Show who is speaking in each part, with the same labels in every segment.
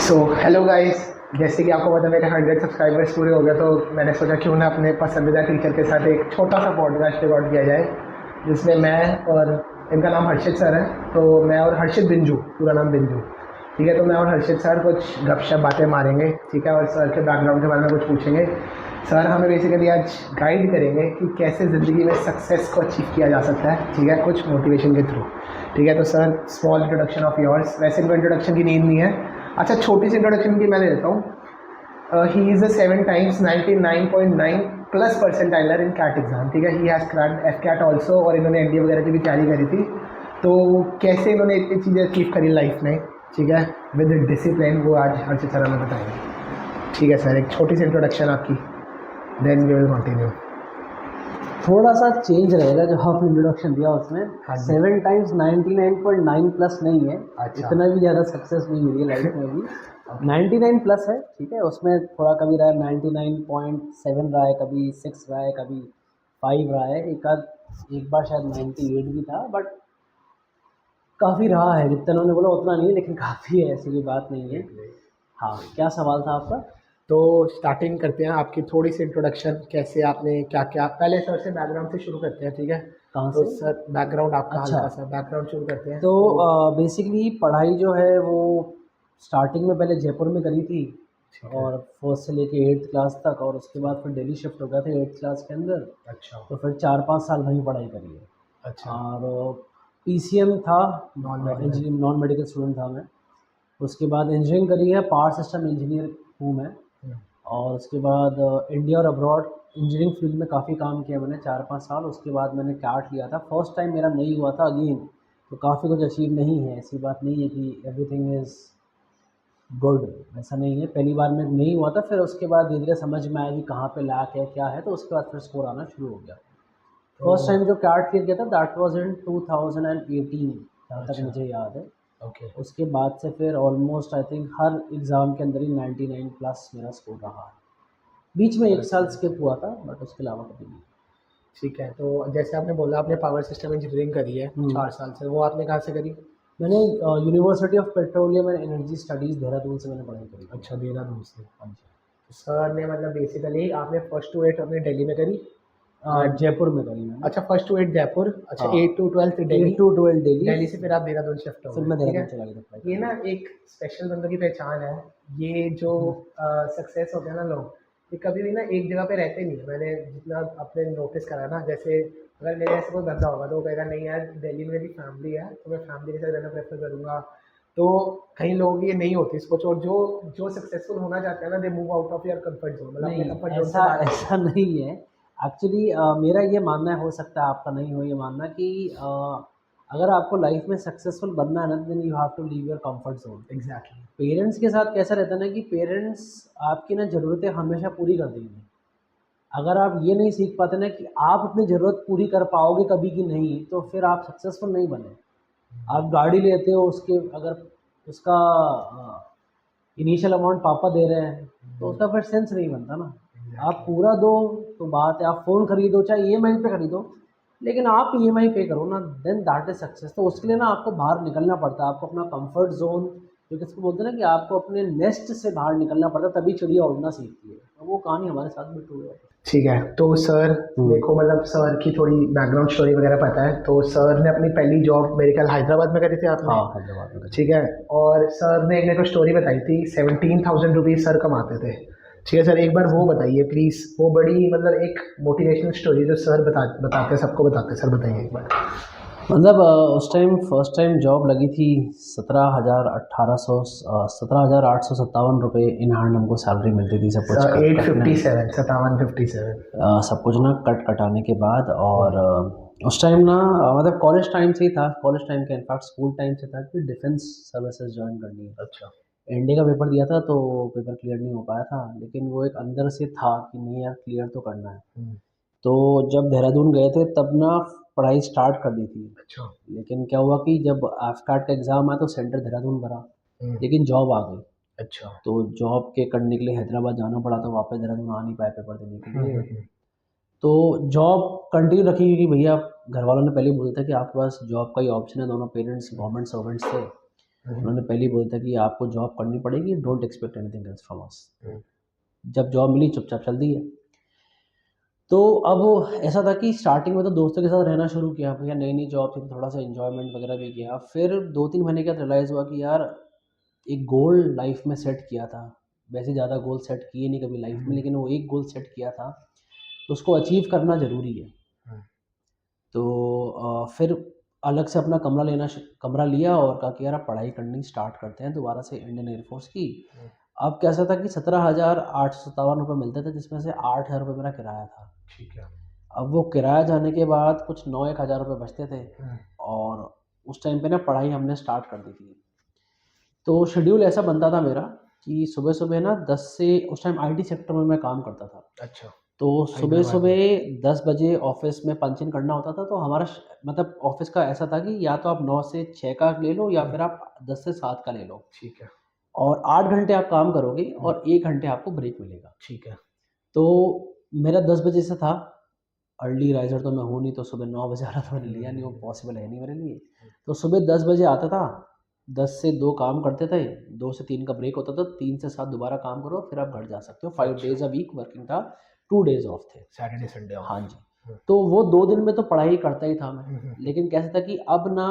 Speaker 1: So hello guys, जैसे कि आपको पता है मेरे 100 सब्सक्राइबर्स पूरे हो गए, तो मैंने सोचा क्यों ना अपने पसंदीदा टीचर के साथ एक छोटा सा पॉडकास्ट रिकॉर्ड किया जाए, जिसमें मैं और इनका नाम हर्षित सर है। तो मैं और हर्षित बिंजू, पूरा नाम बिंजू, ठीक है। तो मैं और हर्षित सर कुछ गपशप बातें मारेंगे, ठीक है, और सर के बैकग्राउंड के बारे में कुछ पूछेंगे। सर हमें बेसिकली आज गाइड करेंगे कि कैसे ज़िंदगी में सक्सेस को अचीव किया जा सकता है, ठीक है, कुछ मोटिवेशन के थ्रू। ठीक है, तो sir small introduction of yours. वैसे इनको इंट्रोडक्शन की नीड नहीं है। अच्छा, छोटी सी इंट्रोडक्शन की मैं दे देता हूँ। He is a 7 times 99.9 plus percentiler in CAT exam, ठीक है। He has cracked AFCAT also, और इन्होंने एनडीए वगैरह की भी तैयारी करी थी। तो कैसे इन्होंने इतनी चीज़ें अचीव करी लाइफ में, ठीक है, विद डिसिप्लिन, वो आज हर्षित सर हमें बताएंगे। ठीक है सर, एक छोटी सी इंट्रोडक्शन आपकी, देन वी विल कंटिन्यू।
Speaker 2: थोड़ा सा चेंज रहेगा जो आपने इंट्रोडक्शन दिया उसमें।
Speaker 1: हाँ जी।
Speaker 2: 7 टाइम्स 99.9 प्लस नहीं है।
Speaker 1: अच्छा।
Speaker 2: इतना भी ज़्यादा सक्सेस नहीं मिली है लाइफ में अभी। 99 प्लस है, ठीक है। उसमें थोड़ा कभी रहा है 99.7 रहा है, कभी 6 रहा है, कभी 5 रहा है, एक बार शायद 98 भी था। बट काफ़ी रहा है, जितना उन्होंने बोला उतना नहीं है, लेकिन काफ़ी है, ऐसी कोई बात नहीं है। हाँ, क्या सवाल था आपका?
Speaker 1: तो स्टार्टिंग करते हैं आपकी थोड़ी सी इंट्रोडक्शन, कैसे आपने क्या क्या, पहले सर से बैकग्राउंड से शुरू करते हैं, ठीक है।
Speaker 2: कहाँ
Speaker 1: तो
Speaker 2: से?
Speaker 1: सर बैकग्राउंड आपका,
Speaker 2: अच्छा,
Speaker 1: हल्का सा बैकग्राउंड शुरू करते हैं
Speaker 2: तो
Speaker 1: तो।
Speaker 2: बेसिकली पढ़ाई जो है वो स्टार्टिंग में पहले जयपुर में करी थी,
Speaker 1: ठीक है।
Speaker 2: और फर्स्ट से लेके 8th क्लास तक, और उसके बाद फिर दिल्ली शिफ्ट हो गया था 8th क्लास के अंदर।
Speaker 1: अच्छा।
Speaker 2: तो फिर 4-5 साल वहीं पढ़ाई करी है।
Speaker 1: अच्छा।
Speaker 2: और पीसीएम था,
Speaker 1: non medical.
Speaker 2: Engineering non medical student था मैं। उसके बाद इंजीनियरिंग करी है, पावर सिस्टम इंजीनियर हूँ मैं। और उसके बाद इंडिया और अब्रॉड इंजीनियरिंग फील्ड में काफ़ी काम किया मैंने 4-5 साल। उसके बाद मैंने कैट लिया था, फर्स्ट टाइम मेरा नहीं हुआ था अगेन। तो काफ़ी कुछ अचीव नहीं है, ऐसी बात नहीं है कि एवरीथिंग इज़ गुड, ऐसा नहीं है। पहली बार में नहीं हुआ था, फिर उसके बाद धीरे धीरे समझ में आया कि कहाँ पे लैक है, क्या है, तो उसके बाद फिर स्कोर आना शुरू हो गया।
Speaker 1: तो
Speaker 2: फर्स्ट टाइम जो कैट क्लियर किया था दैट वाज इन 2018, जहाँ तक
Speaker 1: अच्छा।
Speaker 2: मुझे याद है।
Speaker 1: ओके।
Speaker 2: उसके बाद से फिर almost I think her exam के अंदर ही 99 प्लस मेरा स्कोर रहा है। बीच में 1 साल स्किप हुआ था, बट उसके अलावा कभी नहीं।
Speaker 1: ठीक है, तो जैसे आपने बोला आपने पावर सिस्टम इंजीनियरिंग करी है
Speaker 2: हम्म।
Speaker 1: 4 साल से, वो आपने कहाँ से करी?
Speaker 2: मैंने university of petroleum and energy studies Dehradun से मैंने पढ़ाई करी थी।
Speaker 1: अच्छा, देहरादून से।
Speaker 2: हाँ जी।
Speaker 1: तो सर ने मतलब बेसिकली आपने फर्स्ट टू एट अपने दिल्ली में करी।
Speaker 2: जयपुर में करी मैंने।
Speaker 1: अच्छा, फर्स्ट टू एट जयपुर, अच्छा,
Speaker 2: हाँ,
Speaker 1: 8 to 12 दिल्ली।
Speaker 2: 8 to 12 दिल्ली।
Speaker 1: दिल्ली से फिर आप देहरादून शिफ्ट हो
Speaker 2: फिर
Speaker 1: गए,
Speaker 2: मैं
Speaker 1: ठीक है।
Speaker 2: देहरादून चला गया था पढ़ाई
Speaker 1: ये
Speaker 2: करने।
Speaker 1: ना एक स्पेशल बंदों की पहचान है। ये जो सक्सेस होते हैं ना लोग, ये कभी भी ना एक जगह पे रहते नहीं है। मैंने जितना अपने नोटिस करा ना, जैसे अगर मेरे ऐसे कोई बंदा होगा तो वो कहेगा नहीं यार, दिल्ली में मेरी फैमिली है तो मैं फैमिली के साथ रहना प्रेफर करूँगा। तो कई लोगों की ये नहीं होती सोच, और जो जो सक्सेसफुल होना चाहते हैं ना, they move out of your comfort zone, मतलब अपने
Speaker 2: नहीं,
Speaker 1: कंफर्ट जोन से
Speaker 2: ऐसा
Speaker 1: बाहर निकलते
Speaker 2: ऐसा नहीं है। एक्चुअली मेरा ये मानना है, हो सकता है आपका नहीं हो ये मानना, कि अगर आपको लाइफ में सक्सेसफुल बनना है ना, then you have to leave your comfort zone.
Speaker 1: हैं। एग्जैक्टली।
Speaker 2: पेरेंट्स के साथ कैसा रहता है ना, कि पेरेंट्स आपकी ना ज़रूरतें हमेशा पूरी कर देंगे। अगर आप ये नहीं सीख पाते ना कि आप अपनी ज़रूरत पूरी कर पाओगे कभी की नहीं, तो फिर आप सक्सेसफुल नहीं बने। आप गाड़ी लेते हो, उसके अगर उसका इनिशियल अमाउंट पापा दे रहे हैं, तो उसका फिर सेंस नहीं बनता ना। आप पूरा दो तो बात है, आप फ़ोन खरीदो चाहे ईएमआई पे खरीदो, लेकिन आप ईएमआई पे करो ना, देन दैट इज़ सक्सेस। तो उसके लिए ना आपको बाहर निकलना पड़ता है, आपको अपना कंफर्ट जोन, जो किसको बोलते हैं ना, कि आपको अपने नेस्ट से बाहर निकलना पड़ता है, तभी चिड़िया उड़ना सीखती है। तो वो कहानी हमारे साथ भी ट्रू है।
Speaker 1: ठीक है, तो सर देखो, मतलब सर की थोड़ी बैकग्राउंड स्टोरी वगैरह पता है। तो सर ने अपनी पहली जॉब मेरे ख्याल हैदराबाद में करी थी आपने।
Speaker 2: हाँ, हैदराबाद में करी
Speaker 1: ठीक
Speaker 2: थी।
Speaker 1: है। और सर ने एक मेरे को स्टोरी बताई थी, 17,000 रुपीज़ सर कमाते थे। ठीक है सर, एक बार वो बताइए प्लीज़, वो बड़ी मतलब एक मोटिवेशनल स्टोरी जो सर बताते हैं, सबको बताते हैं, सर बताइए एक बार।
Speaker 2: मतलब उस टाइम फर्स्ट टाइम जॉब लगी थी, 17,857 रुपये इन हैंड हमको सैलरी मिलती थी, सब कुछ कट
Speaker 1: एट
Speaker 2: कटने,
Speaker 1: फिफ्टी सेवन 5757।
Speaker 2: सब कुछ ना कट कटाने के बाद। और उस टाइम ना मतलब कॉलेज टाइम से ही था, कॉलेज टाइम के इनफैक्ट स्कूल टाइम से था कि डिफेंस सर्विसेज ज्वाइन करनी है।
Speaker 1: अच्छा।
Speaker 2: एनडीए का पेपर दिया था, तो पेपर क्लियर नहीं हो पाया था, लेकिन वो एक अंदर से था कि नहीं यार, क्लियर तो करना है।
Speaker 1: हम्म।
Speaker 2: तो जब देहरादून गए थे तब ना पढ़ाई स्टार्ट कर दी थी।
Speaker 1: अच्छा।
Speaker 2: लेकिन क्या हुआ कि जब एफकैट का एग्ज़ाम आया तो सेंटर देहरादून भरा,
Speaker 1: हम्म।
Speaker 2: लेकिन जॉब आ गई।
Speaker 1: अच्छा।
Speaker 2: तो जॉब के करने के लिए हैदराबाद जाना पड़ा, तो वापस देहरादून आ नहीं पाए पेपर देने के लिए। तो जॉब कंटिन्यू रखी, क्योंकि भैया घर वालों ने पहले ही बोला था कि आपके पास जॉब का ही ऑप्शन है, दोनों पेरेंट्स गवर्नमेंट सर्वेंट्स थे। उन्होंने पहले ही बोला था कि आपको जॉब करनी पड़ेगी, don't expect anything else from us. जब जॉब मिली चुपचाप चल दी है। तो अब ऐसा था कि स्टार्टिंग में तो दोस्तों के साथ रहना शुरू किया, भैया नई-नई जॉब थी तो थोड़ा-सा एन्जॉयमेंट वगैरह भी किया। फिर 2-3 महीने के बाद रियलाइज़ हुआ कि यार एक गोल लाइफ़ में सेट किया था। वैसे ज़्यादा गोल सेट किए नहीं कभी लाइफ़ में, लेकिन वो एक गोल सेट किया था, तो उसको अचीव करना ज़रूरी है। तो फिर अलग से अपना कमरा लिया और कहा कि यार अब पढ़ाई करनी स्टार्ट करते हैं दोबारा से इंडियन एयर फोर्स की। अब कैसा था कि 17,857 रुपये मिलते थे, जिसमें से 8,000 रुपये मेरा किराया था।
Speaker 1: ठीक है।
Speaker 2: अब वो किराया जाने के बाद कुछ 9-1 हज़ार रुपये बचते थे और उस टाइम पे ना पढ़ाई हमने स्टार्ट कर दी थी। तो शेड्यूल ऐसा बनता था मेरा कि सुबह-सुबह ना 10 से उस टाइम आईटी सेक्टर में मैं काम करता था।
Speaker 1: अच्छा।
Speaker 2: तो
Speaker 1: हैदराबाद में।
Speaker 2: सुबह-सुबह 10 बजे ऑफ़िस में पंच इन करना होता था, तो हमारा मतलब ऑफ़िस का ऐसा था कि या तो आप 9 से 6 का ले लो या फिर आप 10 से 7 का ले लो
Speaker 1: ठीक है।
Speaker 2: और 8 घंटे आप काम करोगे और 1 घंटे आपको ब्रेक मिलेगा।
Speaker 1: ठीक है।
Speaker 2: तो मेरा 10 बजे से था, अर्ली राइज़र तो मैं हूँ नहीं, तो सुबह 9 बजे वाला तो मैंने लिया नहीं, वो पॉसिबल है नहीं मेरे लिए। तो सुबह 10 बजे आता था, 10 से 2 काम करते थे, 2 से 3 का ब्रेक होता था, 3 से 7 दोबारा काम करो, फिर आप घर जा सकते हो। 5
Speaker 1: अच्छा।
Speaker 2: डेज़ अ वीक वर्किंग था, 2 डेज़ ऑफ थे।
Speaker 1: Saturday Sunday off.
Speaker 2: हाँ जी। तो वो 2 दिन में तो पढ़ाई करता ही था मैं,
Speaker 1: हुँ, हुँ, हुँ।
Speaker 2: लेकिन कैसा था कि अब ना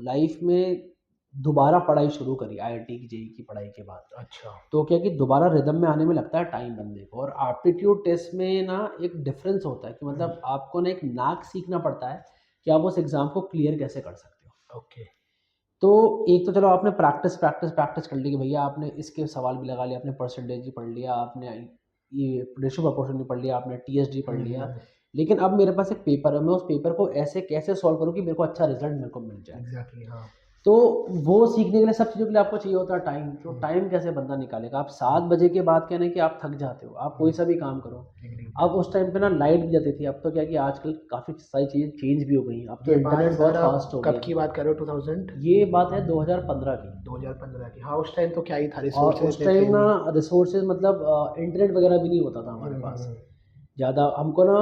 Speaker 2: लाइफ़ में दोबारा पढ़ाई शुरू करी आईआईटी की जेईई की पढ़ाई के बाद।
Speaker 1: अच्छा।
Speaker 2: तो क्या कि दोबारा रिदम में आने में लगता है टाइम बंदे को, और एप्टीट्यूड टेस्ट में ना एक डिफरेंस होता है कि मतलब आपको ना एक नाक सीखना पड़ता है कि आप उस एग्ज़ाम को क्लियर कैसे कर सकते हो।
Speaker 1: ओके।
Speaker 2: तो एक तो चलो आपने प्रैक्टिस कर ली कि भैया आपने इसके सवाल भी लगा लिया, आपने परसेंटेज भी पढ़ लिया, आपने ये रेशियो प्रोपोर्शन भी पढ़ लिया, आपने टीएसडी पढ़ लिया। लेकिन अब मेरे पास एक पेपर है, मैं उस पेपर को ऐसे कैसे सॉल्व करूँ कि मेरे को अच्छा रिज़ल्ट मेरे को मिल जाए।
Speaker 1: एग्ज़ैक्टली हाँ।
Speaker 2: तो वो सीखने के लिए सब चीज़ों के लिए आपको चाहिए होता है टाइम, तो टाइम कैसे बंदा निकालेगा? आप 7 बजे के बाद क्या है ना कि आप थक जाते हो, आप कोई सा भी काम करो।
Speaker 1: एग्री।
Speaker 2: अब उस टाइम पे ना लाइट भी जाती थी, अब तो क्या है कि आजकल काफ़ी सारी चीज़ें चेंज भी हो गई हैं, अब तो
Speaker 1: ये बात
Speaker 2: इंटरनेट बहुत
Speaker 1: सर आप
Speaker 2: फ़ास्ट हो
Speaker 1: कब
Speaker 2: गया
Speaker 1: की
Speaker 2: है।
Speaker 1: बात कर रहे हो 2000?
Speaker 2: ये बात है 2015 की।
Speaker 1: 2015 की। हाँ, उस टाइम तो क्या ही था,
Speaker 2: और
Speaker 1: रिसोर्सेज़
Speaker 2: उस
Speaker 1: इतने थे
Speaker 2: टाइम ना
Speaker 1: नहीं।
Speaker 2: रिसोर्सेज़ मतलब इंटरनेट वगैरह भी नहीं होता था हमारे पास।
Speaker 1: हुँ।
Speaker 2: ज़्यादा हमको ना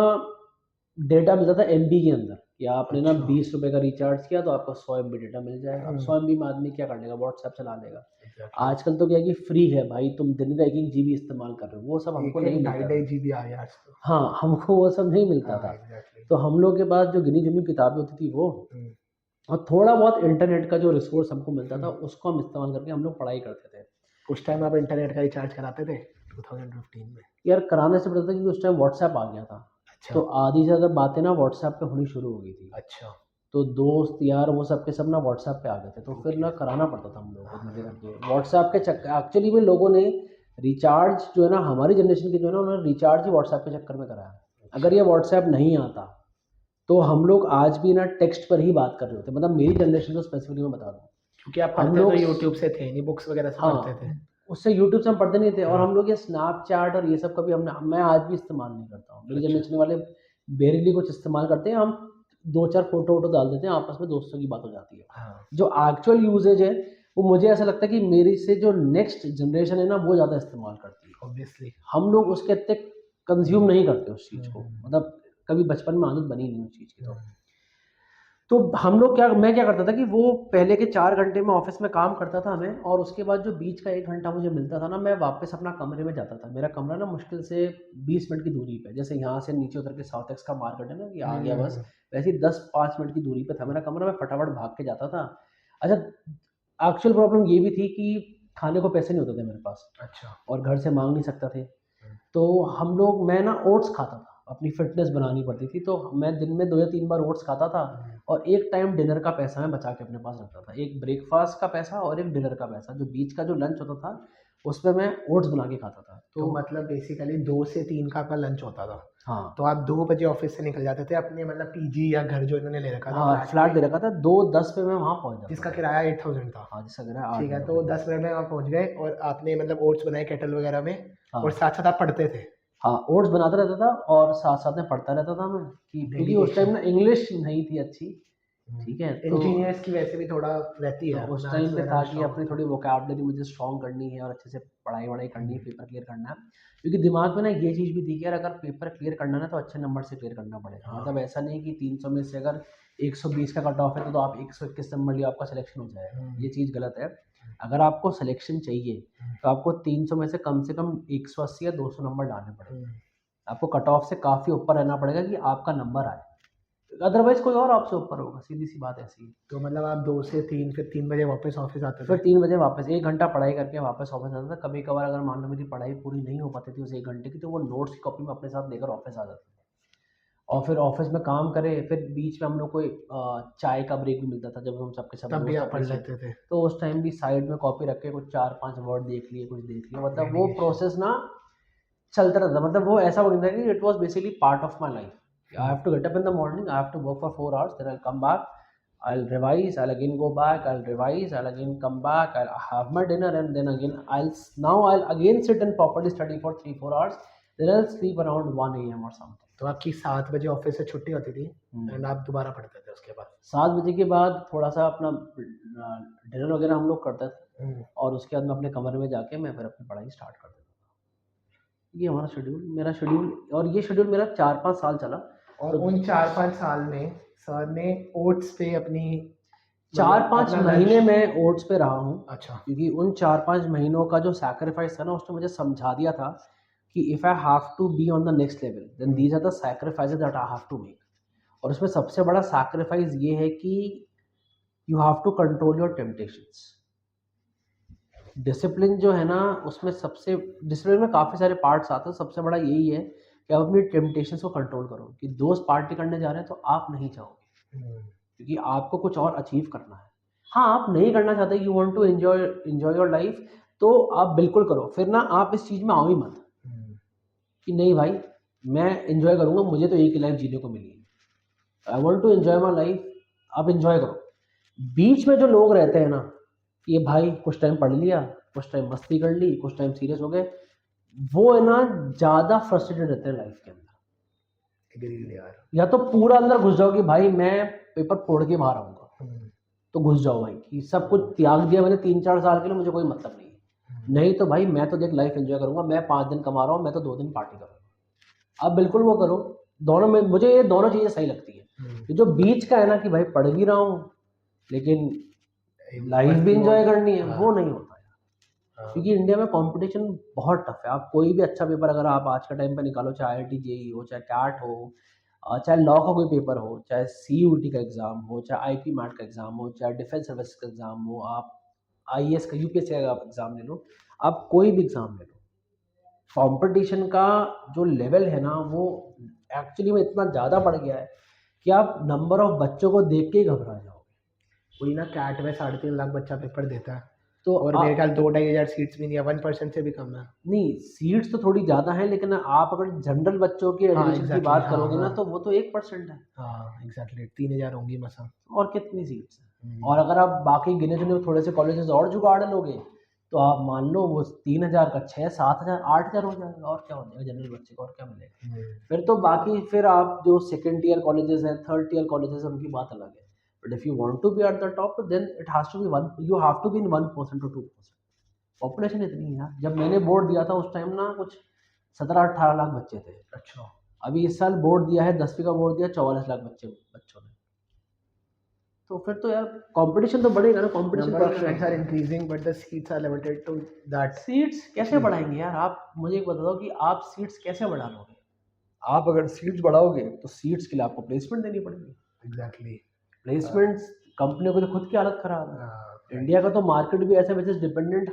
Speaker 2: डेटा मिलता था एमबी के अंदर, कि आपने ना
Speaker 1: अच्छा।
Speaker 2: ₹20 का रिचार्ज किया तो आपको 100 एमबी डेटा मिल जाएगा। अब 100 एमबी में आदमी क्या कर लेगा, व्हाट्सएप चला लेगा।
Speaker 1: एग्ज़ैक्टली।
Speaker 2: आजकल तो क्या है कि फ्री है भाई, तुम दिन का 1-1 जीबी इस्तेमाल कर रहे हो, वो सब हमको
Speaker 1: 1-1
Speaker 2: नहीं मिलता
Speaker 1: ढाई-ढाई
Speaker 2: था।
Speaker 1: जीबी आ गया आज तो।
Speaker 2: हाँ, हमको वो सब नहीं मिलता
Speaker 1: हाँ,
Speaker 2: था।
Speaker 1: एग्ज़ैक्टली।
Speaker 2: तो हम लोग के पास जो गिनी-चुनी किताबें होती थी वो,
Speaker 1: हुँ,
Speaker 2: और थोड़ा बहुत इंटरनेट का जो रिसोर्स हमको मिलता था
Speaker 1: हुँ।
Speaker 2: उसको हम इस्तेमाल करके हम लोग पढ़ाई करते थे।
Speaker 1: उस टाइम आप इंटरनेट का रिचार्ज कराते थे? 2015 में?
Speaker 2: यार कराने से पड़ता था क्योंकि उस टाइम व्हाट्सएप आ गया था। तो
Speaker 1: अच्छा।
Speaker 2: आधी से ज़्यादा बातें ना व्हाट्सएप पे होनी शुरू हो गई थी।
Speaker 1: अच्छा।
Speaker 2: तो दोस्त यार वो सब के सब ना व्हाट्सएप पे आ गए थे, तो फिर
Speaker 1: ओके।
Speaker 2: ना कराना पड़ता था हम लोगों को धीरे करके। व्हाट्सएप के चक्कर एक्चुअली में लोगों ने रिचार्ज जो है ना, हमारी जनरेशन के जो है ना, उन्होंने रिचार्ज ही व्हाट्सएप के चक्कर में कराया। अगर
Speaker 1: अच्छा।
Speaker 2: ये व्हाट्सएप नहीं आता, तो हम लोग आज भी ना टेक्स्ट पर ही बात कर रहे होते। मतलब मेरी जनरेशन को स्पेसिफिकली मैं बता दूँ।
Speaker 1: क्योंकि आप
Speaker 2: हम
Speaker 1: पढ़ते तो
Speaker 2: लोग
Speaker 1: यूट्यूब से थे नहीं, बुक्स वगैरह से पढ़ते थे।
Speaker 2: हाँ, उससे यूट्यूब से हम पढ़ते नहीं थे, और
Speaker 1: हाँ।
Speaker 2: हम लोग ये स्नैपचैट और ये सब कभी हमने मैं आज भी इस्तेमाल नहीं करता हूँ। मेरी
Speaker 1: अच्छा।
Speaker 2: जनरेशन वाले बेयरली कुछ इस्तेमाल करते हैं, हम 2-4 फ़ोटो-वोटो डाल देते हैं, आपस में दोस्तों की बात हो जाती है।
Speaker 1: हाँ,
Speaker 2: जो एक्चुअल यूसेज है, वो मुझे ऐसा लगता है कि मेरी से जो नेक्स्ट जनरेशन है ना, वो ज़्यादा इस्तेमाल करती है।
Speaker 1: ऑब्वियसली।
Speaker 2: हम लोग उसके इतने कंज़्यूम नहीं करते उस चीज़
Speaker 1: हुँ,
Speaker 2: को,
Speaker 1: हुँ,
Speaker 2: मतलब कभी बचपन में आदत बनी नहीं उस चीज़ की
Speaker 1: हुँ।
Speaker 2: तो। तो हम लोग क्या मैं क्या करता था कि वो पहले के 4 घंटे में ऑफ़िस में काम करता था मैं, और उसके बाद जो बीच का 1 घंटा मुझे मिलता था ना, मैं वापस अपना कमरे में जाता था। मेरा कमरा ना मुश्किल से 20 मिनट की दूरी पे, जैसे यहाँ से नीचे उतर के साउथ एक्स का मार्केट है ना कि आ गया बस,
Speaker 1: हुँ।
Speaker 2: वैसे ही 10-5 मिनट की दूरी पे था मेरा कमरा, मैं फटाफट भाग के जाता था। अच्छा, एक्चुअल प्रॉब्लम ये भी थी कि खाने को पैसे नहीं होते थे मेरे पास,
Speaker 1: अच्छा।
Speaker 2: और घर से माँग नहीं सकता थे।
Speaker 1: हुँ।
Speaker 2: तो हम लोग मैं ना ओट्स खाता था, अपनी फ़िटनेस बनानी पड़ती थी, तो मैं दिन में 2 या 3 बार ओट्स खाता था,
Speaker 1: हुँ।
Speaker 2: और एक टाइम डिनर का पैसा मैं बचा के अपने पास रखता था। एक ब्रेकफ़ास्ट का पैसा और एक डिनर का पैसा, जो बीच का जो लंच होता था, उसमें मैं ओट्स बना के खाता था।
Speaker 1: तो
Speaker 2: तो
Speaker 1: मतलब बेसिकली 2 से 3 का आपका लंच होता था।
Speaker 2: हाँ,
Speaker 1: तो आप 2 बजे ऑफ़िस से निकल जाते थे अपने मतलब पीजी या घर जो इन्होंने ले रखा था
Speaker 2: हाँ,
Speaker 1: फ्लैट
Speaker 2: फ्लैट
Speaker 1: में,
Speaker 2: दे रखा था, 2:10 पे मैं वहाँ पहुँच जाता
Speaker 1: जिसका
Speaker 2: था।
Speaker 1: किराया 8000 था।
Speaker 2: हाँ, जिसका किराया
Speaker 1: ठीक है,
Speaker 2: 8,000
Speaker 1: तो
Speaker 2: रुपए था।
Speaker 1: 10 मिनट में आप पहुँच गए और आपने मतलब ओट्स बनाए केटल वगैरह में और
Speaker 2: हाँ,
Speaker 1: साथ-साथ आप पढ़ते थे।
Speaker 2: हाँ, ओट्स बनाता रहता था और साथ-साथ में पढ़ता रहता था मैं, कि क्योंकि उस टाइम
Speaker 1: डेडिकेशन।
Speaker 2: ना इंग्लिश नहीं थी अच्छी, ठीक है? तो
Speaker 1: इंजीनियर्स की वैसे भी थोड़ा रहती
Speaker 2: तो
Speaker 1: है,
Speaker 2: उस
Speaker 1: मैथ्स
Speaker 2: टाइम पे
Speaker 1: वगैरह
Speaker 2: था
Speaker 1: में
Speaker 2: कि
Speaker 1: स्ट्रॉन्ग
Speaker 2: अपनी
Speaker 1: होते हैं।
Speaker 2: थोड़ी वोकैब्युलरी मुझे स्ट्रॉन्ग करनी है और अच्छे से पढ़ाई-वढ़ाई करनी है,
Speaker 1: हुँ।
Speaker 2: पेपर क्लियर करना है। क्योंकि दिमाग में ना ये चीज़ भी थी कि यार अगर पेपर क्लियर करना है ना, तो अच्छे नंबर से क्लियर करना पड़ेगा।
Speaker 1: हाँ।
Speaker 2: मतलब ऐसा नहीं कि 300 में से अगर 120 का कट ऑफ है तो आप 121 नंबर लिए आपका सिलेक्शन हो जाएगा।
Speaker 1: हुँ।
Speaker 2: ये चीज़ गलत है। अगर आपको सिलेक्शन चाहिए तो आपको 300 में से कम 180 या 200 नंबर डालने पड़ेंगे। आपको कट ऑफ से काफ़ी ऊपर रहना पड़ेगा कि आपका नंबर आए, अदरवाइज कोई और आपसे ऊपर होगा, सीधी सी बात ऐसी है।
Speaker 1: तो मतलब आप 2 से 3 फिर 3 बजे वापस ऑफिस आते
Speaker 2: फिर
Speaker 1: थे?
Speaker 2: 3 बजे वापस 1 घंटा पढ़ाई करके वापस ऑफिस आता था। कभी कभार अगर मान लो मेरी पढ़ाई पूरी नहीं हो पाती थी उस 1 घंटे की, तो वो नोट्स की कॉपी में अपने साथ लेकर ऑफिस आ जाता था और फिर ऑफिस में काम करे। फिर बीच में हम लोग को चाय का ब्रेक भी मिलता था, जब हम सबके सब
Speaker 1: तब भी
Speaker 2: दोस्त
Speaker 1: आप पढ़
Speaker 2: अपने से,
Speaker 1: लेते थे?
Speaker 2: तो उस टाइम भी साइड में कॉपी रख के कुछ 4-5 वर्ड देख लिए, कुछ देख लिया, मतलब वो
Speaker 1: Dedication.
Speaker 2: प्रोसेस ना चलता रहता। मतलब वो ऐसा हो गया कि it was basically part of my life. I have to get up in the morning, I have to work for 4 hours, then I will come back, I'll revise, I'll again go back, I'll revise, I'll again come back, I'll have my dinner, and then again I'll again sit and properly study for 3-4 hours, then I'll sleep around 1 a.m. or something.
Speaker 1: तो आपकी 7 बजे office से छुट्टी होती थी and आप दोबारा पढ़ते थे उसके बाद?
Speaker 2: 7 बजे के बाद थोड़ा सा अपना डिनर वगैरह हम लोग करते थे और उसके बाद मैं अपने कमरे में जाके मैं फिर अपनी पढ़ाई स्टार्ट कर देता था। ये हमारा शेड्यूल, मेरा शेड्यूल, और ये शेड्यूल मेरा 4-5 साल चला।
Speaker 1: और उन 4-5 साल में सर ने ओट्स पे अपनी
Speaker 2: 4-5
Speaker 1: अपना
Speaker 2: महीने
Speaker 1: lunch-
Speaker 2: मैं ओट्स पे रहा हूँ,
Speaker 1: अच्छा।
Speaker 2: क्योंकि उन 4-5 महीनों का जो सैक्रिफाइस था ना, उसने मुझे समझा दिया था कि if I have to be on the next level then these are the sacrifices that I have to make. और उसमें सबसे बड़ा सैक्रिफाइस ये है कि you have to control your temptations. Discipline जो है ना, उसमें सबसे, डिसिप्लिन में काफ़ी सारे पार्ट्स आते हैं, सबसे बड़ा यही है कि आप अपनी टेम्पटेशंस को कंट्रोल करो। कि दोस्त पार्टी करने जा रहे हैं तो आप नहीं चाहोगे, क्योंकि आपको कुछ और अचीव करना है। हाँ, आप नहीं करना चाहते, you want to enjoy your life, तो आप बिल्कुल करो। फिर ना आप इस चीज़ में आओ ही मत कि नहीं भाई मैं एंजॉय करूँगा, मुझे तो एक ही लाइफ जीने को मिली है, I want to enjoy my life. आप एंजॉय करो। बीच में जो लोग रहते हैं ना, कि ये भाई कुछ टाइम पढ़ लिया, कुछ टाइम मस्ती कर ली, कुछ टाइम सीरियस हो गए, वो है ना ज़्यादा फ्रस्ट्रेटेड रहते हैं लाइफ के अंदर।
Speaker 1: Agreed यार।
Speaker 2: या तो पूरा अंदर घुस जाओ कि भाई मैं पेपर फोड़ के बाहर आऊँगा, तो घुस जाओ भाई कि सब कुछ त्याग दिया मैंने 3-4 साल के लिए, मुझे कोई मतलब नहीं है। नहीं तो भाई मैं तो देख लाइफ एंजॉय करूंगा, मैं 5 दिन कमा रहा हूँ, मैं तो 2 दिन पार्टी करूँगा। आप बिल्कुल वो करो। दोनों में मुझे ये दोनों चीज़ें सही लगती है। जो बीच का है ना कि भाई पढ़ भी रहा हूँ लेकिन लाइफ भी इंजॉय करनी है, वो नहीं होता है। क्योंकि इंडिया में कंपटीशन बहुत टफ है। आप कोई भी अच्छा पेपर अगर आप आज के टाइम पे निकालो, चाहे IIT JEE हो, चाहे कैट हो, चाहे लॉ का कोई पेपर हो, चाहे CUT का एग्ज़ाम हो, चाहे IP मैट का एग्ज़ाम हो, चाहे डिफेंस सर्विस का एग्ज़ाम हो, आप IAS का UPSC का आप एग्ज़ाम ले लो, आप कोई भी एग्ज़ाम ले लो, कंपटीशन का जो लेवल है ना, वो एक्चुअली में इतना ज़्यादा बढ़ गया है कि आप नंबर ऑफ बच्चों को देख के ही घबरा जाओगे।
Speaker 1: वही ना, कैट में 3.5 लाख बच्चा पेपर देता है
Speaker 2: तो
Speaker 1: और मेरे ख्याल 2-2.5 हज़ार सीट्स भी नहीं है, 1% से भी कम है।
Speaker 2: नहीं, सीट्स तो थोड़ी ज़्यादा हैं, लेकिन आप अगर जनरल बच्चों की
Speaker 1: हाँ,
Speaker 2: एडमिशन की
Speaker 1: exactly,
Speaker 2: बात
Speaker 1: हाँ,
Speaker 2: करोगे ना,
Speaker 1: हाँ।
Speaker 2: तो वो तो 1% है।
Speaker 1: हाँ एग्जैक्टली, 3,000 होंगी मसा।
Speaker 2: और कितनी सीट्स हैं। और अगर आप बाकी गिने चुने थोड़े से कॉलेजेस और जुगाड़ लोगे, तो आप मान लो वो 3,000 का 6-7,000 8,000 हो जाएगा, और क्या हो जाएगा जनरल बच्चे को, और क्या मिलेगा। फिर तो बाकी फिर आप जो सेकंड ईयर कॉलेजेस हैं, थर्ड ईयर कॉलेजेस हैं, उनकी बात अलग है। But if you want to be at the top, then it has to be one, you have to be in 1% to 2%। Population इतनी है यार। जब मैंने बोर्ड दिया था उस टाइम ना कुछ 17-18 लाख बच्चे थे।
Speaker 1: अच्छा।
Speaker 2: अभी इस साल बोर्ड दिया है, 10वीं का बोर्ड दिया, 44 लाख बच्चों ने। तो फिर तो यार कंपटीशन तो बढ़ेगा ना, competition
Speaker 1: Number of students are increasing but the seats are limited to that.
Speaker 2: Seats कैसे बढ़ाएंगे यार आप मुझे एक बता दो कि आप सीट्स कैसे बढ़ा लोगे। आप अगर सीट्स बढ़ाओगे तो सीट्स के लिए आपको प्लेसमेंट देनी पड़ेगी।
Speaker 1: Exactly.
Speaker 2: प्लेसमेंट्स कंपनियों की तो खुद की हालत खराब है। इंडिया का तो मार्केट भी ऐसा which is dependent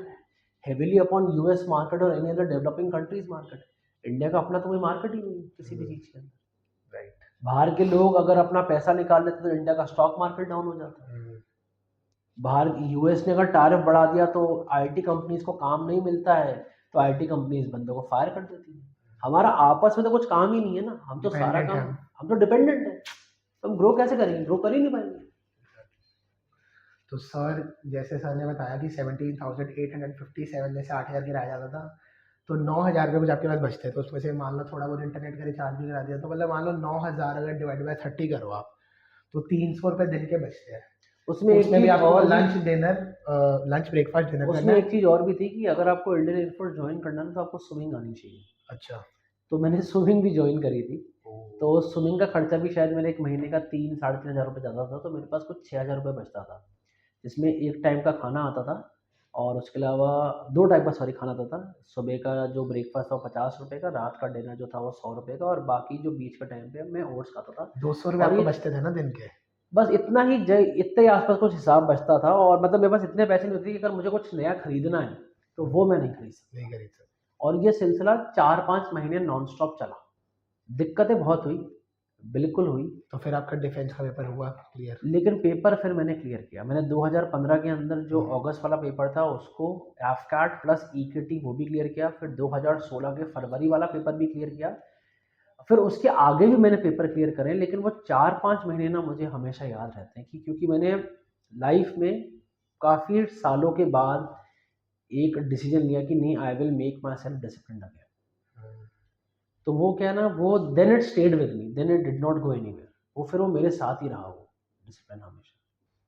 Speaker 2: heavily upon US market और any other developing countries market. India का अपना तो कोई मार्केट ही नहीं किसी भी चीज़ के अंदर।
Speaker 1: Right.
Speaker 2: बाहर के लोग अगर अपना पैसा निकाल लेते तो इंडिया का स्टॉक मार्केट डाउन हो जाता है। बाहर US ने अगर टैरिफ बढ़ा दिया तो IT कंपनीज को काम नहीं मिलता है, तो IT कंपनीज बंदों को फायर कर देती है। हमारा आपस में तो कुछ काम ही नहीं है ना, हम तो सारा
Speaker 1: Dependent
Speaker 2: काम,
Speaker 1: हैं।
Speaker 2: हम तो डिपेंडेंट है। तो हम ग्रो कैसे करेंगे, ग्रो कर ही नहीं पाएंगे।
Speaker 1: तो सर जैसे सर ने बताया कि 17,857 में से 8,000 गिराया जाता था, तो 9,000 रुपये कुछ आपके पास बचते, तो उसमें से मान लो थोड़ा बहुत इंटरनेट का रिचार्ज भी करा दिया, तो मतलब मान लो 9,000 अगर डिवाइड बाय 30 करो आप, तो 300 रुपये दिन के बचते हैं।
Speaker 2: उसमें एक
Speaker 1: उसमें भी
Speaker 2: चीज
Speaker 1: आपको
Speaker 2: और
Speaker 1: lunch dinner, lunch breakfast dinner
Speaker 2: उसमें
Speaker 1: करना
Speaker 2: एक
Speaker 1: है।
Speaker 2: चीज और भी थी कि अगर आपको इंडियन एयरफोर्स ज्वाइन करना है तो आपको स्विमिंग आनी चाहिए।
Speaker 1: अच्छा।
Speaker 2: तो मैंने स्विमिंग भी ज्वाइन करी थी। तो स्विमिंग का खर्चा भी शायद मेरे एक महीने का 3-3.5 हज़ार रुपये ज़्यादा था, तो मेरे पास कुछ 6,000 रुपये बचता था, जिसमें एक टाइम का खाना आता था और उसके अलावा 2 टाइप का सॉरी खाना था। सुबह का जो ब्रेकफास्ट था वो 50 रुपये का, रात का डिनर जो था वो 100 रुपये का, और बाकी जो बीच के टाइम पे मैं ओट्स खाता था।
Speaker 1: 200 रुपये
Speaker 2: और
Speaker 1: आपको
Speaker 2: ये
Speaker 1: बचते थे ना दिन के?
Speaker 2: बस इतना ही इतने ही आसपास कुछ हिसाब बचता था, और मतलब मेरे पास इतने पैसे नहीं होते कि अगर मुझे कुछ नया खरीदना है तो वो मैं नहीं खरीद सकता।
Speaker 1: नहीं खरीद सकते।
Speaker 2: और ये सिलसिला 4-5 महीने नॉन स्टॉप चला। दिक्कतें बहुत हुई, बिल्कुल हुई,
Speaker 1: तो फिर आपका डिफेंस का पेपर हुआ क्लियर?
Speaker 2: लेकिन पेपर फिर मैंने क्लियर किया। मैंने 2015 के अंदर जो अगस्त वाला पेपर था उसको एफकैट प्लस ईकेटी वो भी क्लियर किया। फिर 2016 के फरवरी वाला पेपर भी क्लियर किया। फिर उसके आगे भी मैंने पेपर क्लियर करे, लेकिन वो 4-5 महीने ना मुझे हमेशा याद रहते हैं कि क्योंकि मैंने लाइफ में काफ़ी सालों के बाद एक डिसीजन लिया कि नहीं, I will make my self discipline again. तो वो क्या है ना, वो then it stayed with me, then it did not go anywhere. वो फिर वो मेरे साथ ही रहा, वो डिसिप्लिन हमेशा।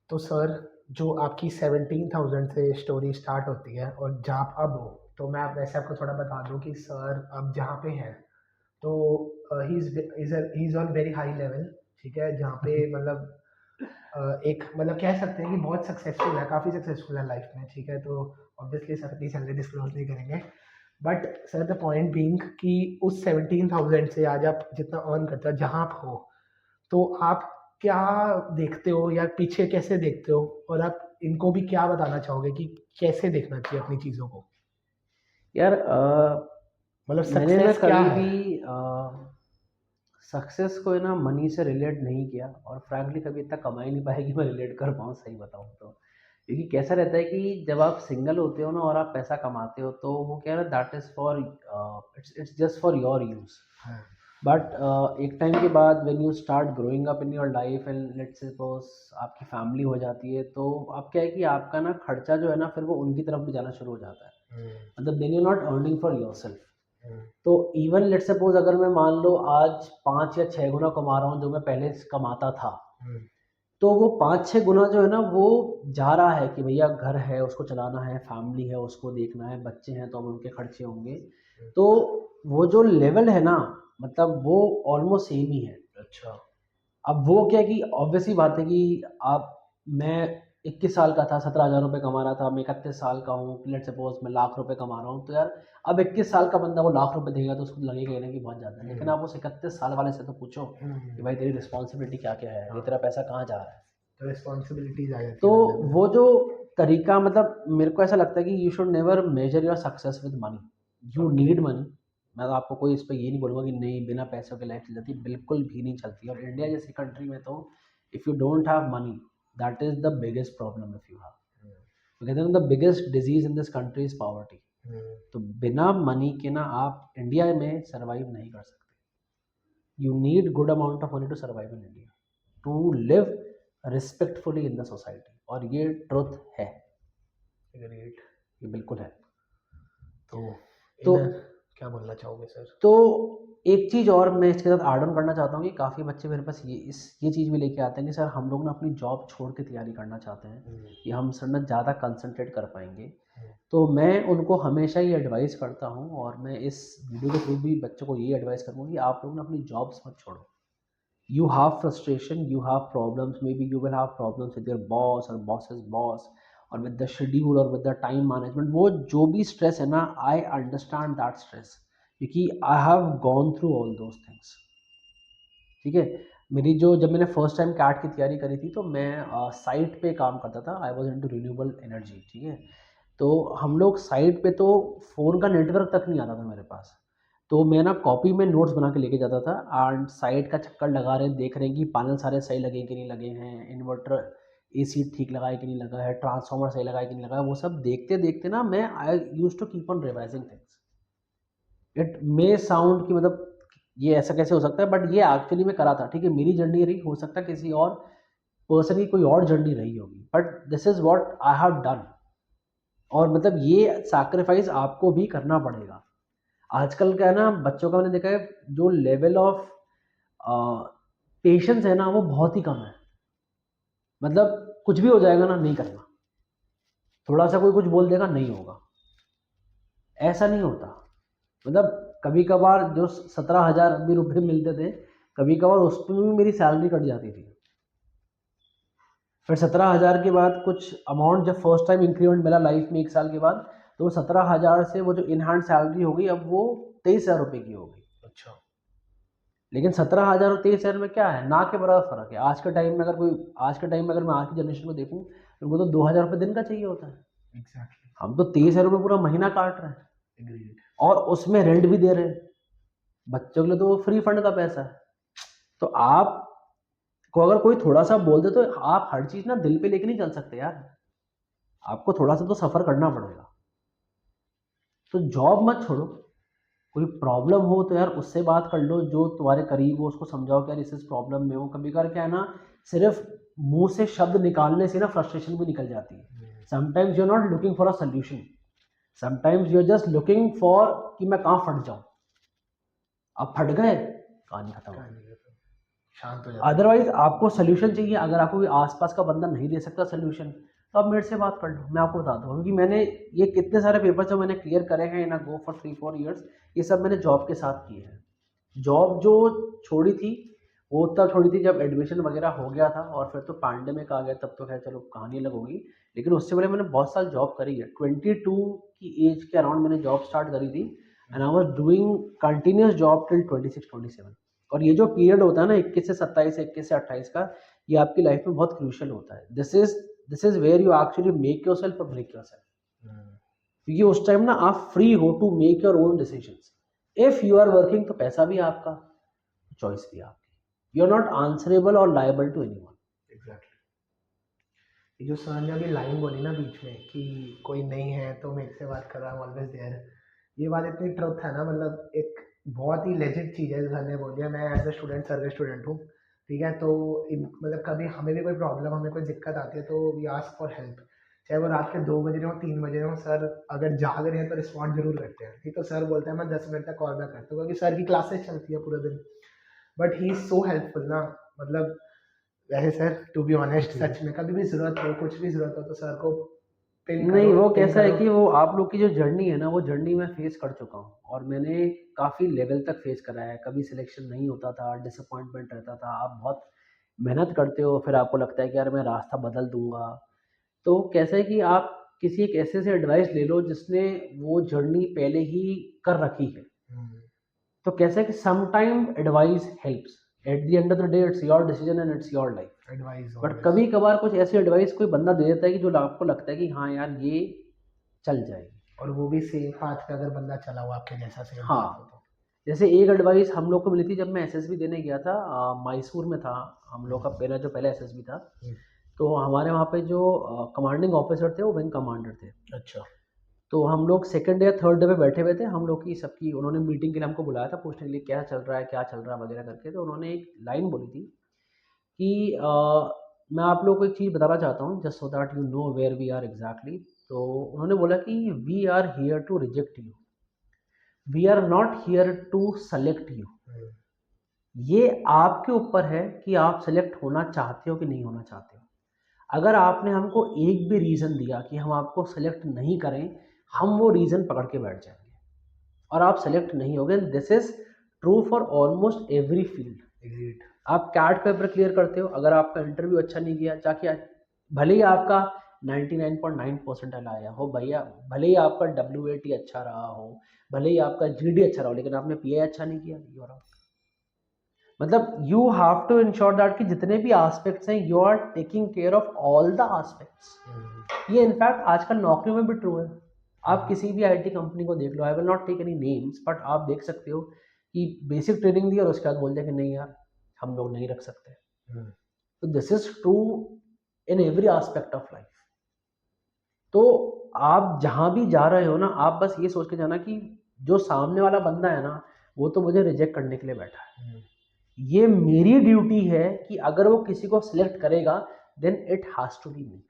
Speaker 1: तो सर, जो आपकी 17,000 से स्टोरी स्टार्ट होती है और जहाँ आप अब हो, तो मैं आप वैसे आपको थोड़ा बता दूं कि सर अब जहाँ पे हैं तो he is on very high level, ठीक है, जहाँ पे मतलब एक मतलब कह सकते हैं कि बहुत सक्सेसफुल है, काफ़ी सक्सेसफुल है लाइफ में, ठीक है। तो ऑब्वियसली सर अपनी सैलरी डिस्क्लोज नहीं करेंगे, but sir the point being कि उस 17,000 से आज आप जितना अर्न करते हो जहाँ आप हो, तो आप क्या देखते हो या पीछे कैसे देखते हो, और आप इनको भी क्या बताना चाहोगे कि कैसे देखना चाहिए अपनी चीज़ों को?
Speaker 2: यार
Speaker 1: मतलब
Speaker 2: मैंने ना
Speaker 1: सक्सेस क्या
Speaker 2: कभी
Speaker 1: है?
Speaker 2: भी सक्सेस को है ना मनी से रिलेट नहीं किया, और फ्रैंकली कभी इतना कमा ही नहीं पाया कि मैं रिलेट कर पाऊँ, सही बताऊँ तो। क्योंकि कैसा रहता है कि जब आप सिंगल होते हो ना और आप पैसा कमाते हो, तो वो क्या है ना, that is for its just for your use.
Speaker 1: हाँ।
Speaker 2: बट एक टाइम के बाद when you start growing up in your life and let's suppose आपकी फैमिली हो जाती है, तो अब क्या है कि आपका ना खर्चा जो है ना फिर वो उनकी तरफ भी जाना शुरू हो जाता है। मतलब then you not earning for yourself. तो इवन लेट्स सपोज अगर मैं मान लो आज 5 या 6 गुना कमा रहा हूँ जो मैं पहले कमाता था, तो वो 5-6 गुना जो है ना वो जा रहा है कि भैया घर है उसको चलाना है, फैमिली है उसको देखना है, बच्चे हैं तो अब उनके खर्चे होंगे। तो वो जो लेवल है ना, मतलब वो ऑलमोस्ट सेम ही है।
Speaker 1: अच्छा।
Speaker 2: अब वो क्या है कि ऑब्वियस सी बात है कि आप मैं 21 साल का था, 17,000 रुपये कमा रहा था, मैं 31 साल का हूँ, लेट्स सपोज मैं लाख रुपए कमा रहा हूँ, तो यार अब 21 साल का बंदा वो लाख रुपए देगा तो उसको लगेगा ही ना कि बहुत ज़्यादा है। लेकिन आप उस 31 साल वाले से तो पूछो कि भाई तेरी रिस्पॉन्सिबिलिटी क्या क्या है, ये तेरा पैसा कहाँ जा रहा है।
Speaker 1: तो रिस्पॉन्सिबिलिटीज आ जाती
Speaker 2: तो
Speaker 1: है बंदे में।
Speaker 2: वो जो तरीका, मतलब मेरे को ऐसा लगता है कि you should never major your success with money. You need money. मैं तो आपको कोई इस पर ये नहीं बोलूँगा कि नहीं बिना पैसों की लाइफ चल जाती, बिल्कुल भी नहीं चलती। और इंडिया जैसी कंट्री में तो if you don't have money, that is the biggest problem if you have. तो कहते हैं the biggest disease in this country is poverty. तो बिना मनी के ना आप इंडिया में सर्वाइव नहीं कर सकते। You need good amount of money to survive in India, to live respectfully in the society. और ये ट्रुथ है,
Speaker 1: ग्रेट।
Speaker 2: ये बिल्कुल है।
Speaker 1: तो
Speaker 2: तो
Speaker 1: क्या बोलना चाहोगे सर?
Speaker 2: तो एक चीज़ और मैं इसके साथ ऐड ऑन करना चाहता हूँ कि काफ़ी बच्चे मेरे पास ये चीज़ भी लेके आते हैं कि सर हम लोग ना अपनी जॉब छोड़ के तैयारी करना चाहते हैं कि हम सर ना ज़्यादा कंसंट्रेट कर पाएंगे। तो मैं उनको हमेशा ये एडवाइस करता हूँ, और मैं इस वीडियो के थ्रू भी बच्चों को ये एडवाइस करूँगा कि आप लोग ना अपनी जॉब्स मत छोड़ो। You have frustration, you have problems, maybe you will have problems with your boss or boss's boss, or with the schedule or with the time management। वो जो भी stress है ना, I understand that stress क्योंकि I have gone through all those things। ठीक है। जब मैंने फर्स्ट टाइम कैट की तैयारी करी थी तो मैं साइट पे काम करता था। I was into renewable energy, ठीक है। तो हम लोग साइट पे तो फ़ोन का नेटवर्क तक नहीं आता था मेरे पास। तो मैं ना कॉपी में नोट्स बना के लेके जाता था, एंड साइट का चक्कर लगा रहे देख रहे हैं कि पैनल सारे सही लगे कि नहीं लगे हैं, इन्वर्टर एसी ठीक लगा है कि नहीं लगा है, ट्रांसफार्मर सही लगा है कि नहीं लगा है। वो सब देखते देखते ना मैं I use to keep on revising things. It may sound कि मतलब ये ऐसा कैसे हो सकता है, बट ये एक्चुअली मैं करा था। ठीक है, मेरी जर्नी रही, हो सकता है किसी और पर्सन की कोई और जर्नी रही होगी, but this is what I have done. और मतलब ये सैक्रिफाइस आपको भी करना पड़ेगा। आजकल क्या है ना, बच्चों का मैंने देखा है जो लेवल ऑफ पेशेंस है ना वो बहुत ही कम है। मतलब कुछ भी हो जाएगा ना, नहीं करना, थोड़ा सा कोई कुछ बोल देगा नहीं होगा, ऐसा नहीं होता। मतलब कभी कभार जो 17,000 भी रुपये मिलते थे, कभी कभार उस पर भी मेरी सैलरी कट जाती थी। फिर 17,000 के बाद कुछ अमाउंट जब फर्स्ट टाइम इंक्रीमेंट मिला लाइफ में 1 साल के बाद, तो 17,000 से वो जो इन हैंड सैलरी हो गई, अब वो 23,000 रुपये की हो गई।
Speaker 1: अच्छा।
Speaker 2: लेकिन 17,000 और 23,000 में क्या है, ना के बराबर फ़र्क है। आज के टाइम में अगर मैं आज की जनरेशन को देखूँ, तो उनको तो 2,000 रुपये दिन का चाहिए होता है।
Speaker 1: एग्जैक्टली।
Speaker 2: हम तो 23,000 रुपये पूरा महीना काट रहे हैं,
Speaker 1: एग्रीड।
Speaker 2: और उसमें रेंट भी दे रहे हैं। बच्चों के लिए तो वो फ्री फंड का पैसा है। तो आप को अगर कोई थोड़ा सा बोल दे, तो आप हर चीज़ ना दिल पे लेके नहीं चल सकते यार, आपको थोड़ा सा तो सफ़र करना पड़ेगा। तो जॉब मत छोड़ो, कोई प्रॉब्लम हो तो यार उससे बात कर लो, जो तुम्हारे करीब हो उसको समझाओ कि यार इस प्रॉब्लम में हो। कभी कभार क्या है ना, सिर्फ मुंह से शब्द निकालने से ना फ्रस्ट्रेशन भी निकल जाती है। Sometimes you are not looking for a solution, sometimes you are just looking for कि मैं कहाँ फट जाऊँ। आप फट गए, कहानी खत्म हो गई।
Speaker 1: शांत हो जाता है।
Speaker 2: अदरवाइज आपको सोल्यूशन चाहिए, अगर आपको कोई आसपास का बंदा नहीं दे सकता सोल्यूशन, तो आप मेरे से बात कर लो, मैं आपको बताता हूँ। क्योंकि मैंने ये कितने सारे पेपर जो मैंने क्लियर करे हैं इन गो फॉर 3-4 ईयर्स, ये सब मैंने जॉब के साथ किए हैं। जॉब जो छोड़ी थी, वो तब छोड़ी थी जब एडमिशन वगैरह हो गया था, और फिर तो पैंडेमिक आ गया, तब तो खैर चलो कहानी अलग होगी। लेकिन उससे पहले मैंने बहुत साल जॉब करी है। 22 की एज के अराउंड मैंने जॉब स्टार्ट करी थी, and I was doing continuous job till 26-27। और ये जो पीरियड होता है ना 21 से 27, 21 से 28 का, ये आपकी लाइफ में बहुत क्रूशियल होता है। This is where you actually make yourself और ब्रेक योरसेल्फ। क्योंकि उस टाइम ना आप फ्री हो to make your own decisions. If you are working, तो पैसा भी आपका, चॉइस भी आपकी, यू आर नॉट आंसरेबल और लायबल टू एनीवन।
Speaker 1: एग्जैक्टली। जो सर ने अभी लाइन बोली ना बीच में कि कोई नहीं है तो मेरे से बात कर रहा हूँ, ऑलवेज देयर, ये बात इतनी ट्रुथ है ना, मतलब एक बहुत ही लेजिट चीज़ है जो सर ने बोली है। मैं एज अ स्टूडेंट सर का स्टूडेंट हूँ, ठीक है। तो मतलब कभी हमें भी कोई प्रॉब्लम, हमें कोई दिक्कत आती है तो वी आस्क फॉर हेल्प, चाहे वो रात के 2 बजे हो 3 बजे हो। सर अगर जाग रहे हैं तो रिस्पॉन्ड जरूर करते हैं, ठीक। तो सर बोलते हैं मैं 10 मिनट तक कॉल बैक करता हूँ, क्योंकि सर की क्लासेस चलती है पूरे दिन। But he is so helpful ना, मतलब वैसे सर टू बी ऑनेस्ट, सच में कभी भी ज़रूरत हो, कुछ भी ज़रूरत हो तो सर को पिन
Speaker 2: नहीं,
Speaker 1: करो,
Speaker 2: वो
Speaker 1: पिन
Speaker 2: कैसा है
Speaker 1: करो।
Speaker 2: कि वो आप लोग की जो जर्नी है ना, वो जर्नी मैं फेस कर चुका हूँ, और मैंने काफ़ी लेवल तक फेस करा है। कभी सिलेक्शन नहीं होता था, डिसअपॉइंटमेंट रहता था, आप बहुत मेहनत करते हो, फिर आपको लगता है कि यार मैं रास्ता बदल दूंगा। तो कैसा है कि आप किसी एक ऐसे से एडवाइस ले लो जिसने वो जर्नी पहले ही कर रखी है। तो कैसा है कि sometime advice helps, at the end of the day it's your decision and it's your life.
Speaker 1: Advice
Speaker 2: but
Speaker 1: always.
Speaker 2: कभी कभार कुछ ऐसी एडवाइस कोई बंदा दे देता है कि जो आपको लगता है कि हाँ यार ये चल जाएगी।
Speaker 1: और वो भी सेम पाथ पे अगर बंदा चला हुआ आपके जैसा सेम पाथ हो
Speaker 2: हाँ,
Speaker 1: तो।
Speaker 2: जैसे एक एडवाइस हम लोग को मिली थी जब मैं एसएसबी देने गया था, मैसूर में था हम लोग का मेरा जो पहला एसएसबी था।
Speaker 1: हम्म।
Speaker 2: तो हमारे वहाँ पे जो कमांडिंग ऑफिसर थे वो विंग कमांडर थे।
Speaker 1: अच्छा।
Speaker 2: तो हम लोग सेकंड या थर्ड डे पे बैठे हुए थे, हम लोग की सबकी उन्होंने मीटिंग के लिए हमको बुलाया था, पूछने के लिए क्या चल रहा है, क्या चल रहा है वगैरह करके। तो उन्होंने एक लाइन बोली थी कि मैं आप लोगों को एक चीज़ बताना चाहता हूँ, just so that you know where we are exactly. तो उन्होंने बोला कि we are here to reject you, we are not here to select you. ये आपके ऊपर है कि आप सेलेक्ट होना चाहते हो कि नहीं होना चाहते हो। अगर आपने हमको एक भी रीज़न दिया कि हम आपको सेलेक्ट नहीं करें, हम वो रीज़न पकड़ के बैठ जाएंगे और आप सेलेक्ट नहीं होगे। This is true for almost every field.
Speaker 1: Agreed.
Speaker 2: आप कैट पेपर क्लियर करते हो, अगर आपका इंटरव्यू अच्छा नहीं गया, जाके भले ही आपका 99.9 परसेंटाइल आया हो भैया, भले ही आपका WAT अच्छा रहा हो, भले ही आपका GD अच्छा रहा हो, लेकिन आपने PI अच्छा नहीं किया, यू आर आउट। मतलब you have to ensure that कि जितने भी एस्पेक्ट्स हैं you are taking care of all the aspects. ये इनफैक्ट आजकल नौकरियों में भी ट्रू है। आप किसी भी IT कंपनी को देख लो, I will not take any names, but आप देख सकते हो कि बेसिक ट्रेनिंग दी और उसके बाद बोल दिया कि नहीं यार हम लोग नहीं रख सकते। तो this is true in every aspect of life. तो आप जहाँ भी जा रहे हो ना, आप बस ये सोच के जाना कि जो सामने वाला बंदा है ना, वो तो मुझे रिजेक्ट करने के लिए बैठा है। ये मेरी ड्यूटी है कि अगर वो किसी को सिलेक्ट करेगा, then it has to be me,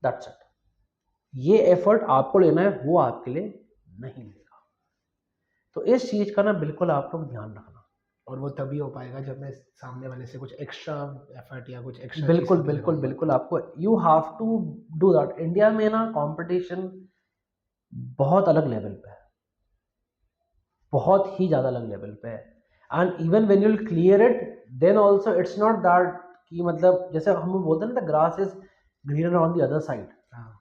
Speaker 2: that's it. ये एफर्ट आपको लेना है, वो आपके लिए नहीं लेगा। तो इस चीज का ना बिल्कुल आप लोग ध्यान रखना।
Speaker 1: और वो तभी हो पाएगा जब मैं सामने वाले से कुछ एक्स्ट्रा एफर्ट या कुछ एक्स्ट्रा
Speaker 2: बिल्कुल बिल्कुल बिल्कुल, आपको you have to do that. India में ना कंपटीशन बहुत अलग लेवल पे है, बहुत ही ज़्यादा अलग लेवल पे है। And even when you will clear it, then also it's not that कि मतलब जैसे हम बोलते हैं ना, the grass is greener on the other side.
Speaker 1: हाँ.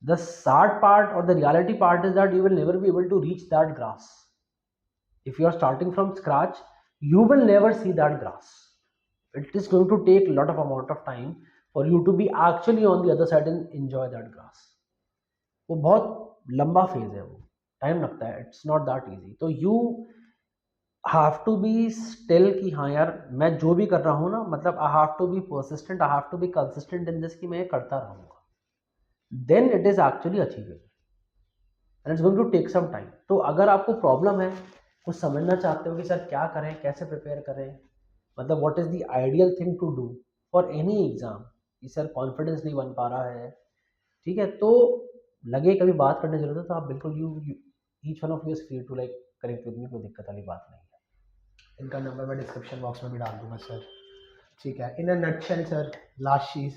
Speaker 2: The sad part or the reality part is that you will never be able to reach that grass. If you are starting from scratch, you will never see that grass. It is going to take a lot of amount of time for you to be actually on the other side and enjoy that grass. वो बहुत लंबा phase है, वो time लगता है. It's not that easy. तो you have to be still कि हाँ यार, मैं जो भी कर रहा हूँ ना, मतलब I have to be persistent, I have to be consistent in this, कि मैं ये करता रहूँगा. Then it is actually achievable and it's going to take some time. तो अगर आपको प्रॉब्लम है, कुछ समझना चाहते हो कि सर क्या करें, कैसे प्रिपेयर करें, मतलब what is the ideal thing to do for any exam, कि सर कॉन्फिडेंस नहीं बन पा रहा है, ठीक है, तो लगे कभी बात करने की जरूरत है, तो आप बिल्कुल you each one of you is free to like connect with me, कोई दिक्कत वाली बात नहीं है.
Speaker 1: इनका नंबर मैं डिस्क्रिप्शन बॉक्स में भी डाल दूंगा सर. ठीक है. इन अ नटशेल सर, लास्ट चीज़,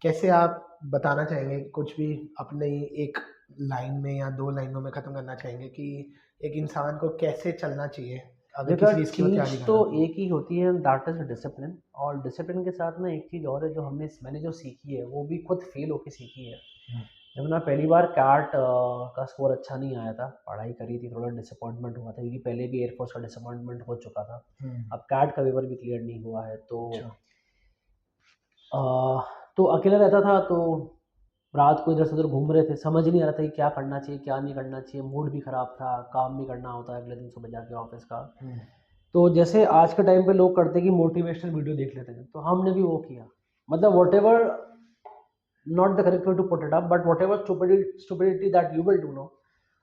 Speaker 1: कैसे आप बताना चाहेंगे कुछ भी अपने एक लाइन में या 2 लाइनों में ख़त्म करना चाहेंगे कि एक इंसान को कैसे चलना चाहिए अगर
Speaker 2: देखो,
Speaker 1: किसी चीज़ की वो तैयारी
Speaker 2: चीज़
Speaker 1: कर
Speaker 2: तो
Speaker 1: रहा है?
Speaker 2: एक ही होती है, दैट इज डिसिप्लिन. और डिसिप्लिन के साथ ना एक चीज़ और है जो मैंने जो सीखी है, वो भी खुद फेल होके सीखी है. जब ना पहली बार कैट का स्कोर अच्छा नहीं आया था, पढ़ाई करी थी, थोड़ा डिसअपॉइंटमेंट हुआ था, क्योंकि पहले भी एयरफोर्स का डिसअपॉइंटमेंट हो चुका था. अब कैट का पेपर भी क्लियर नहीं हुआ है,
Speaker 1: अच्छा.
Speaker 2: तो अकेला रहता था, तो रात को इधर से उधर घूम रहे थे, समझ नहीं आ रहा था कि क्या करना चाहिए क्या नहीं करना चाहिए. मूड भी ख़राब था, काम भी करना होता है अगले दिन सुबह जाके ऑफिस का. तो जैसे आज के टाइम पे लोग करते हैं कि मोटिवेशनल वीडियो देख लेते हैं, तो हमने भी वो किया. मतलब what ever, not the correct way to put it up, but whatever stupidity that you will do now,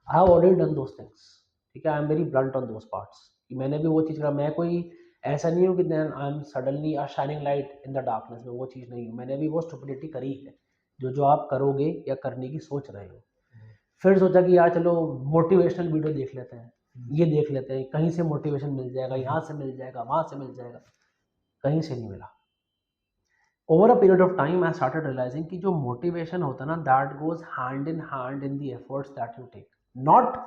Speaker 2: I have already done those things. ठीक है, I am very blunt on those parts. कि मैंने भी वो चीज़ करा. मैं कोई ऐसा नहीं हूँ कि then I am suddenly a shining light in the darkness में, वो चीज़ नहीं हूँ. मैंने भी वो stupidity करी है, जो आप करोगे या करने की सोच रहे हो. फिर सोचा कि यार चलो मोटिवेशनल वीडियो देख लेते हैं, ये देख लेते हैं, कहीं से मोटिवेशन मिल जाएगा, यहाँ से मिल जाएगा, वहाँ से मिल जाएगा. कहीं से नहीं मिला. Over a period of time I started realising कि जो मोटिवेशन होता है ना, that goes hand in the efforts that you take, not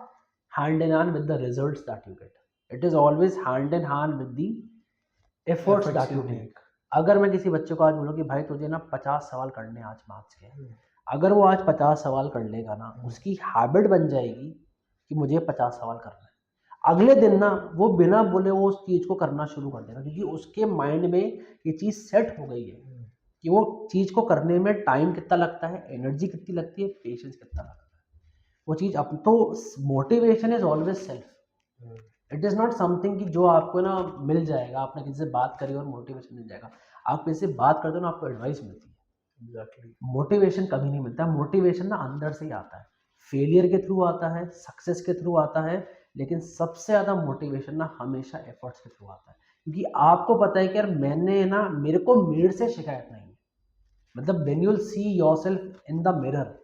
Speaker 2: hand in hand with the results that you get. It is always hand in hand with the efforts that you take. अगर मैं किसी बच्चे को आज बोलूँ कि भाई तुझे ना 50 सवाल करने आज मैथ्स के, अगर वो आज 50 सवाल कर लेगा ना, उसकी हैबिट बन जाएगी कि मुझे 50 सवाल करना है. अगले दिन ना वो बिना बोले वो उस चीज़ को करना शुरू कर देगा, क्योंकि उसके माइंड में ये चीज़ सेट हो गई है कि वो चीज़ को करने में टाइम कितना लगता है, एनर्जी कितनी लगती है, पेशेंस कितना लगता है. वो चीज़ अब तो motivation is always self. It is not something कि जो आपको ना मिल जाएगा, आपने किसी से बात करी और मोटिवेशन मिल जाएगा. आप किसी से बात करते हो ना, आपको एडवाइस मिलती है.
Speaker 1: एग्जैक्टली.
Speaker 2: मोटिवेशन कभी नहीं मिलता. मोटिवेशन ना अंदर से ही आता है, फेलियर के थ्रू आता है, सक्सेस के थ्रू आता है, लेकिन सबसे ज़्यादा मोटिवेशन ना हमेशा एफर्ट्स के थ्रू आता है. क्योंकि आपको पता है कि यार मैंने ना, मेरे को मेरे से शिकायत नहीं है. मतलब when you will see yourself in the mirror,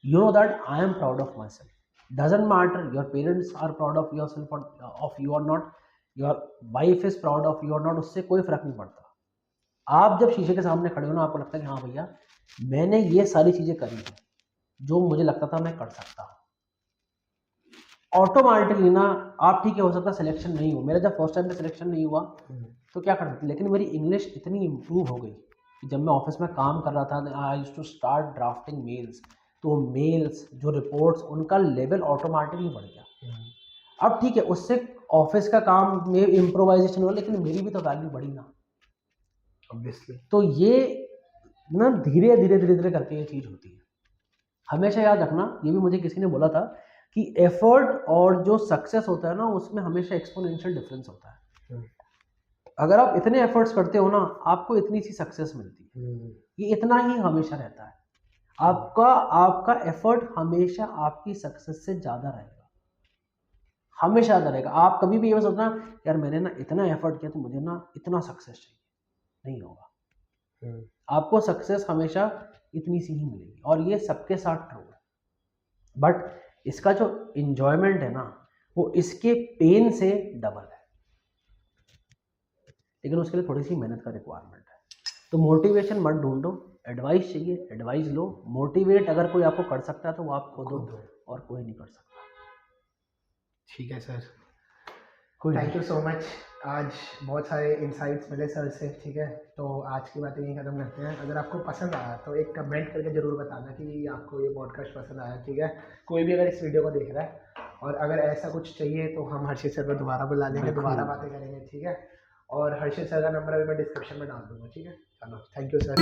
Speaker 2: you know that I am proud of myself. Doesn't matter your parents are proud of yourself or of you or not, your wife is proud of you or not, उससे कोई फर्क नहीं पड़ता. आप जब शीशे के सामने खड़े हो ना, आपको लगता है कि हाँ भैया मैंने ये सारी चीजें करी हैं जो मुझे लगता था मैं कर सकता हूँ. ऑटोमेटिकली ना आप, ठीक है, हो सकता है सिलेक्शन नहीं हो. मेरा जब फर्स्ट टाइम पे सिलेक्शन नहीं हुआ तो क्या कर सकते, लेकिन मेरी इंग्लिश इतनी इम्प्रूव हो गई कि जब मैं ऑफिस में काम कर रहा था, I used to start drafting mails, तो मेल्स जो रिपोर्ट्स, उनका लेवल ऑटोमेटिकली बढ़ गया. अब ठीक है, उससे ऑफिस का काम में इम्प्रोवाइजेशन हुआ, लेकिन मेरी भी तो वैल्यू बढ़ी ना,
Speaker 1: ऑब्वियसली.
Speaker 2: तो ये ना धीरे धीरे धीरे धीरे करके ये चीज़ होती है. हमेशा याद रखना, ये भी मुझे किसी ने बोला था कि एफर्ट और जो सक्सेस होता है ना, उसमें हमेशा एक्सपोनेंशियल डिफरेंस होता है. अगर आप इतने एफर्ट्स करते हो ना, आपको इतनी सी सक्सेस मिलती है. ये इतना ही हमेशा रहता है. आपका एफर्ट हमेशा आपकी सक्सेस से ज़्यादा रहेगा, हमेशा ज़्यादा रहेगा. आप कभी भी ये सोचना यार मैंने ना इतना एफर्ट किया तो मुझे ना इतना सक्सेस चाहिए, नहीं होगा. आपको सक्सेस हमेशा इतनी सी ही मिलेगी, और ये सबके साथ ट्रू है. बट इसका जो इंजॉयमेंट है ना, वो इसके पेन से डबल है, लेकिन उसके लिए थोड़ी सी मेहनत का रिक्वायरमेंट है. तो मोटिवेशन मत ढूंढो, एडवाइस चाहिए एडवाइस लो. मोटिवेट अगर कोई आपको कर सकता है तो वो आप खुद हो, और कोई नहीं कर सकता.
Speaker 1: ठीक है सर.
Speaker 2: कोई
Speaker 1: थैंक यू सो मच। आज बहुत सारे इंसाइट्स मिले सर से, ठीक है। तो आज की बातें यहीं ख़त्म करते हैं। अगर आपको पसंद आया तो एक कमेंट करके ज़रूर बताना कि आपको ये पॉडकास्ट पसंद आया, ठीक है। कोई भी अगर इस वीडियो को देख रहा है और अगर ऐसा कुछ चाहिए तो हम हर्षित सर को दोबारा बुला लेंगे,
Speaker 2: बिल्कुल।
Speaker 1: दोबारा बातें करेंगे, ठीक है। और हर्षित सर का नंबर अभी मैं डिस्क्रिप्शन में डाल दूँगा, ठीक है। चलो, थैंक यू सर।